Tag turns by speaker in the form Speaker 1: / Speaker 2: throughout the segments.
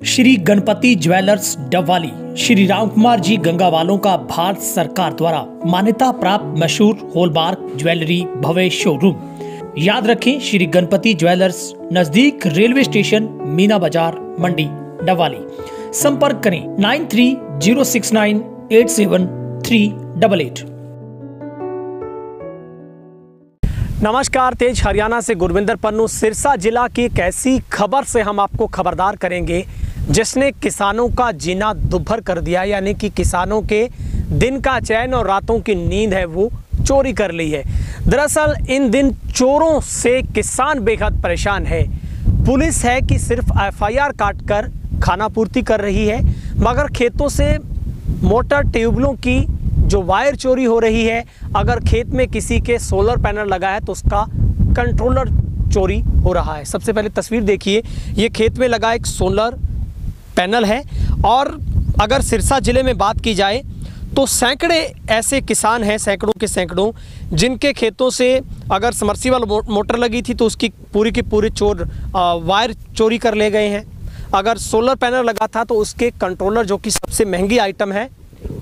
Speaker 1: Shri Ganpati jewellers Dabwali Shri Ram Kumar ji गंगावालों का भारत सरकार द्वारा मान्यता प्राप्त मशहूर हॉलमार्क ज्वेलरी भव्य शोरूम। याद रखें, श्री गणपति ज्वेलर्स, नजदीक रेलवे स्टेशन, मीना बाजार, मंडी, डबवाली। संपर्क करें 9306987388।
Speaker 2: नमस्कार, तेज हरियाणा से गुरविंदर पन्नू। सिरसा जिला की एक ऐसी खबर से हम आपको खबरदार करेंगे जिसने किसानों का जीना दुभर कर दिया, यानी कि किसानों के दिन का चैन और रातों की नींद है वो चोरी कर ली है। दरअसल इन दिन चोरों से किसान बेहद परेशान है। पुलिस है कि सिर्फ एफआईआर काटकर खाना पूर्ति कर रही है, मगर खेतों से मोटर ट्यूबलों की जो वायर चोरी हो रही है। अगर खेत में किसी के सोलर पैनल लगा है तो उसका कंट्रोलर चोरी हो रहा है। सबसे पहले तस्वीर देखिए, ये खेत में लगा एक सोलर पैनल है। और अगर सिरसा ज़िले में बात की जाए तो सैकड़े ऐसे किसान हैं, सैकड़ों के सैकड़ों, जिनके खेतों से अगर समर्सिबल मोटर लगी थी तो उसकी पूरी की पूरी वायर चोरी कर ले गए हैं। अगर सोलर पैनल लगा था तो उसके कंट्रोलर, जो कि सबसे महंगी आइटम है,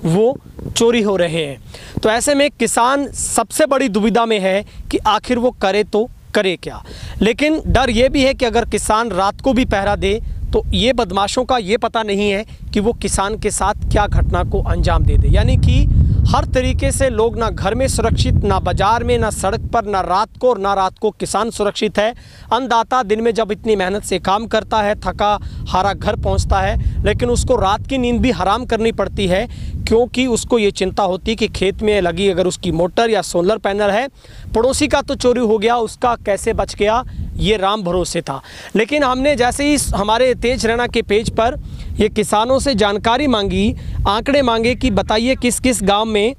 Speaker 2: वो चोरी हो रहे हैं। तो ऐसे में किसान सबसे बड़ी दुविधा में है कि आखिर वो करे तो करे क्या। लेकिन डर ये भी है कि अगर किसान रात को भी पहरा दे तो ये बदमाशों का ये पता नहीं है कि वो किसान के साथ क्या घटना को अंजाम दे दे। यानी कि हर तरीके से लोग ना घर में सुरक्षित, ना बाजार में, ना सड़क पर, ना रात को, और ना रात को किसान सुरक्षित है। अन्नदाता दिन में जब इतनी मेहनत से काम करता है, थका हारा घर पहुंचता है, लेकिन उसको रात की नींद भी हराम करनी पड़ती है, क्योंकि उसको ये चिंता होती है कि खेत में लगी अगर उसकी मोटर या सोलर पैनल है, पड़ोसी का तो चोरी हो गया, उसका कैसे बच गया, ये राम भरोसे था। लेकिन हमने जैसे ही हमारे तेज हरियाणा के पेज पर ये किसानों से जानकारी मांगी, आंकड़े मांगे कि बताइए किस किस गांव में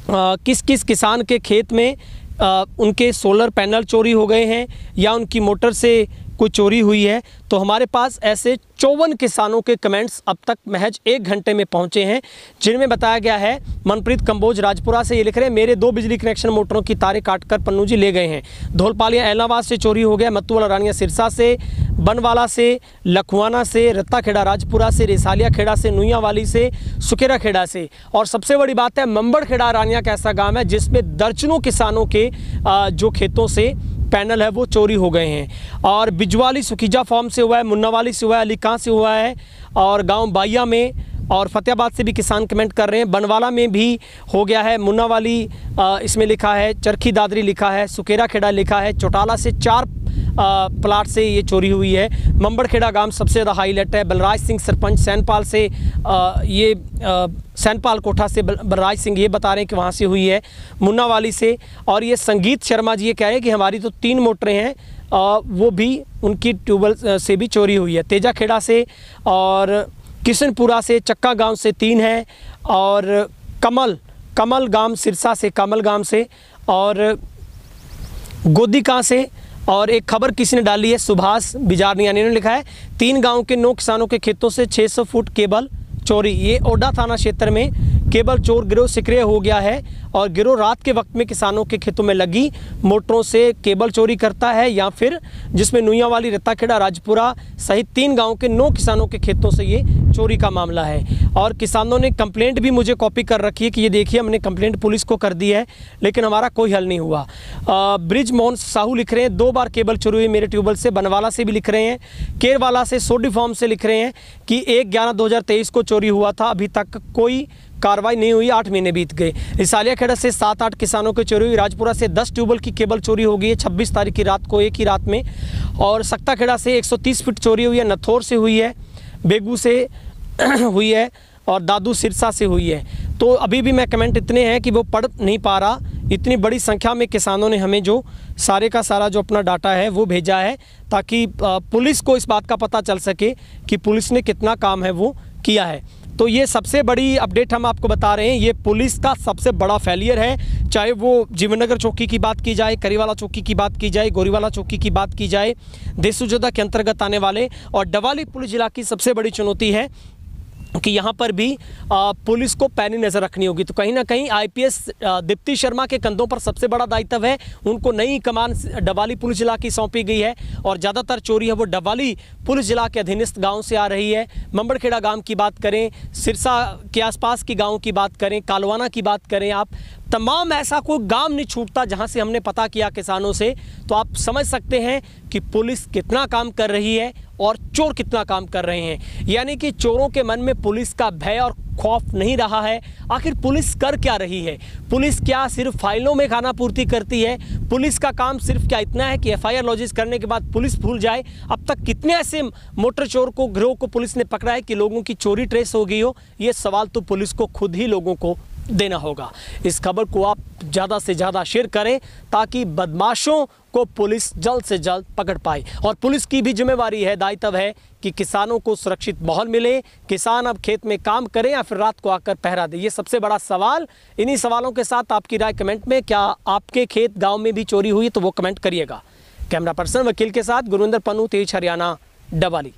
Speaker 2: किस किस किसान के खेत में उनके सोलर पैनल चोरी हो गए हैं या उनकी मोटर से कोई चोरी हुई है, तो हमारे पास ऐसे 54 किसानों के कमेंट्स अब तक महज 1 घंटे में पहुंचे हैं, जिनमें बताया गया है। मनप्रीत कंबोज राजपुरा से ये लिख रहे हैं, मेरे 2 बिजली कनेक्शन मोटरों की तारें काटकर पन्नू जी ले गए हैं। धौलपालिया एलनाबाद से चोरी हो गया, मत्तूवाला रानिया सिरसा से, बनवाला से, लखवाना से, रत्ताखेड़ा राजपुरा से, रिसालिया खेड़ा से, नुइयावाली से, सुकेरा खेड़ा से। और सबसे बड़ी बात है, मंबड़ खेड़ा रानिया का ऐसा गाँव है जिसमें दर्जनों किसानों के जो खेतों से पैनल है वो चोरी हो गए हैं। और बिजवाली सुखीजा फार्म से हुआ है, मुन्नावाली से हुआ है, अलीकां से हुआ है, और गांव बाइया में और फतेहाबाद से भी किसान कमेंट कर रहे हैं। बनवाला में भी हो गया है, मुन्नावाली इसमें लिखा है, चरखी दादरी लिखा है, सुकेरा खेड़ा लिखा है, चौटाला से 4 प्लाट से ये चोरी हुई है। मंबड़खेड़ा गांव सबसे ज़्यादा हाईलाइट है। बलराज सिंह सरपंच सैनपाल से सैनपाल कोठा से बलराज सिंह ये बता रहे हैं कि वहाँ से हुई है, मुन्नावाली से। और ये संगीत शर्मा जी ये कह रहे हैं कि हमारी तो 3 मोटरें हैं, वो भी उनकी ट्यूबवेल से भी चोरी हुई है। तेजा खेड़ा से और किशनपुरा से, चक्का गांव से 3 है, और कमल गांव सिरसा से, कमल गांव से, और गोदीका से। और एक खबर किसी ने डाली है, सुभाष बिजारनिया ने लिखा है, 3 गांव के 9 किसानों के खेतों से 600 फुट केबल चोरी। ये ओडा थाना क्षेत्र में केबल चोर गिरोह सक्रिय हो गया है, और गिरोह रात के वक्त में किसानों के खेतों में लगी मोटरों से केबल चोरी करता है, या फिर जिसमें नुइयावाली, रत्ताखेड़ा, राजपुरा सहित 3 गांव के 9 किसानों के खेतों से ये चोरी का मामला है। और किसानों ने कंप्लेंट भी मुझे कॉपी कर रखी है कि ये देखिए, हमने कंप्लेंट पुलिस को कर दी है, लेकिन हमारा कोई हल नहीं हुआ। ब्रिज मोहन साहू लिख रहे हैं, 2 बार केबल चोरी हुई मेरे ट्यूबवेल से। बनवाला से भी लिख रहे हैं, केरवाला से, सोडी फार्म से लिख रहे हैं कि 1/11/2023 को चोरी हुआ था, अभी तक कोई कार्रवाई नहीं हुई, 8 महीने बीत गए। रिसालिया खेड़ा से 7-8 किसानों की चोरी हुई। राजपुरा से 10 ट्यूबवेल की केबल चोरी हो गई है 26 तारीख की रात को, एक ही रात में। और सक्ता खेड़ा से 130 फीट चोरी हुई है, नथौर से हुई है, बेगू से हुई है, और दादू सिरसा से हुई है। तो अभी भी मैं कमेंट इतने हैं कि वो पढ़ नहीं पा रहा। इतनी बड़ी संख्या में किसानों ने हमें जो सारे का सारा जो अपना डाटा है वो भेजा है, ताकि पुलिस को इस बात का पता चल सके कि पुलिस ने कितना काम है वो किया है। तो ये सबसे बड़ी अपडेट हम आपको बता रहे हैं, ये पुलिस का सबसे बड़ा फेलियर है। चाहे वो जीवननगर चौकी की बात की जाए, करीवाला चौकी की बात की जाए, गोरीवाला चौकी की बात की जाए, देसुजोदा के अंतर्गत आने वाले, और डबवाली पुलिस जिला की सबसे बड़ी चुनौती है कि यहाँ पर भी पुलिस को पैनी नज़र रखनी होगी। तो कहीं ना कहीं आईपीएस दीप्ति शर्मा के कंधों पर सबसे बड़ा दायित्व है। उनको नई कमान डबवाली पुलिस जिला की सौंपी गई है और ज़्यादातर चोरी है वो डबवाली पुलिस जिला के अधीनस्थ गांव से आ रही है। मंबड़खेड़ा गांव की बात करें, सिरसा के आसपास की गाँव की बात करें, कालवाना की बात करें, आप तमाम ऐसा कोई गांव नहीं छूटता जहां से हमने पता किया किसानों से। तो आप समझ सकते हैं कि पुलिस कितना काम कर रही है और चोर कितना काम कर रहे हैं। यानी कि चोरों के मन में पुलिस का भय और खौफ नहीं रहा है। आखिर पुलिस कर क्या रही है? पुलिस क्या सिर्फ फाइलों में खाना पूर्ति करती है? पुलिस का काम सिर्फ क्या इतना है कि एफआईआर लॉजिस करने के बाद पुलिस भूल जाए? अब तक कितने ऐसे मोटर चोर को गिरोह को पुलिस ने पकड़ा है कि लोगों की चोरी ट्रेस हो गई हो? ये सवाल तो पुलिस को खुद ही लोगों को देना होगा। इस खबर को आप ज़्यादा से ज़्यादा शेयर करें ताकि बदमाशों को पुलिस जल्द से जल्द पकड़ पाए। और पुलिस की भी जिम्मेवारी है, दायित्व है कि किसानों को सुरक्षित माहौल मिले। किसान अब खेत में काम करें या फिर रात को आकर पहरा दे, ये सबसे बड़ा सवाल। इन्हीं सवालों के साथ आपकी राय कमेंट में, क्या आपके खेत गाँव में भी चोरी हुई तो वो कमेंट करिएगा। कैमरा पर्सन वकील के साथ गुरविंदर पन्नू, तेज हरियाणा, डबवाली।